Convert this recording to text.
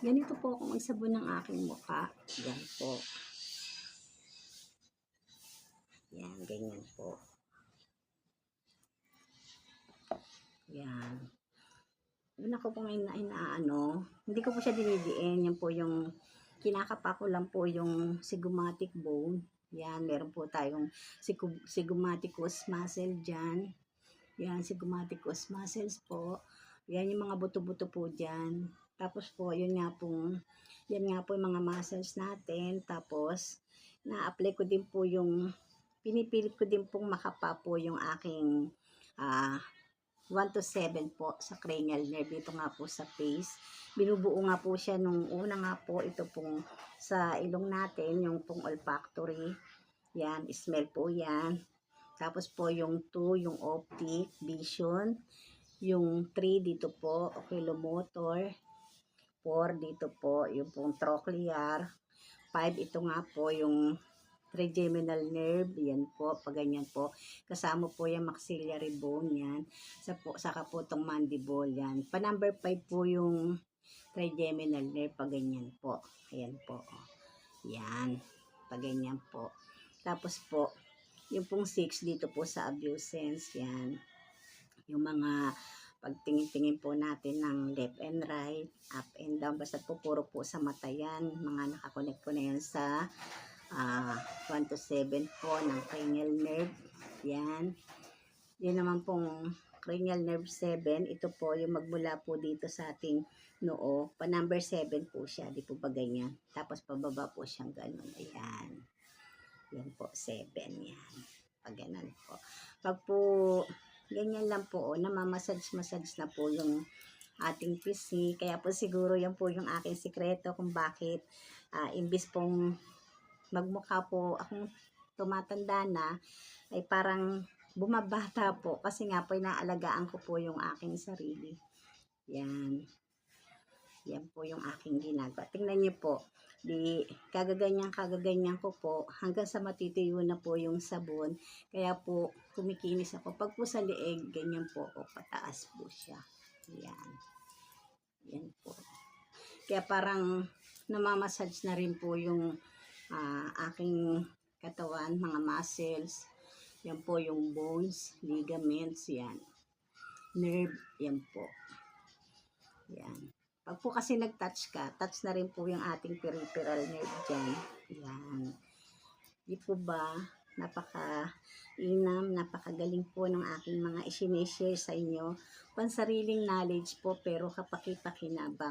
Ganito po ako magsabon ng aking mukha. Yan po. Yan, ganyan po. Yan. Una ko pong inaano, hindi ko po siya dinidiin. Yan po yung, kinakapa ko lang po yung zygomatic bone. Yan, meron po tayong zygomaticus muscle dyan. Yan, zygomaticus muscles po. Yan yung mga buto-buto po dyan. Tapos po, yan nga po yung mga muscles natin. Tapos, na-apply ko din po yung, pinipilit ko din pong makapa po yung aking 1 to 7 po sa cranial nerve. Dito nga po sa face. Binubuo nga po siya nung una nga po. Ito pong sa ilong natin, yung pong olfactory. Yan, smell po yan. Tapos po yung 2, yung optic, vision. Yung 3 dito po, oculomotor. 4 dito po, yung pong trochlear. 5, ito nga po yung trigeminal nerve, yan po, pag ganyan po. Kasama po yung maxillary bone, yan. Saka po itong mandible, yan. Pa number 5 po yung trigeminal nerve, pag ganyan po. Ayan po. Yan. Pag ganyan po. Tapos po, yung pong 6 dito po sa abducens, yan. Yung mga pagtingin-tingin po natin ng left and right, up and down, basta po puro po sa mata yan. Mga nakakonect po na yan sa 1 to 7 po ng cranial nerve. Yan. Yun naman pong cranial nerve 7. Ito po yung magmula po dito sa ating noo. Pa number 7 po siya. Di po ba ganyan? Tapos pababa po siyang ganun. Ayan. Yan po. 7. Yan. Pag ganun po. Pag po ganyan lang po. Namamassage na po yung ating pisngi. Kaya po siguro yan po yung aking sikreto kung bakit imbis pong magmukha po akong tumatanda na, ay parang bumabata po. Kasi nga po, inaalagaan ko po yung aking sarili. Yan. Yan po yung aking ginagawa. Tingnan niyo po. Kagaganyan ko po. Hanggang sa matitiyo na po yung sabon. Kaya po, kumikinis ako. Pag po sa leeg, ganyan po. O, pataas po siya. Yan. Yan po. Kaya parang namamassage na rin po yung aking katawan, mga muscles. Yan po yung bones, ligaments, yan. Nerve, yan po. Yan. Pag po kasi nag-touch ka, touch na rin po yung ating peripheral nerve dyan. Yan. Di po ba? Napaka-inam, napakagaling po ng aking mga isinishare sa inyo. Pansariling knowledge po, pero kapaki-pakinabang.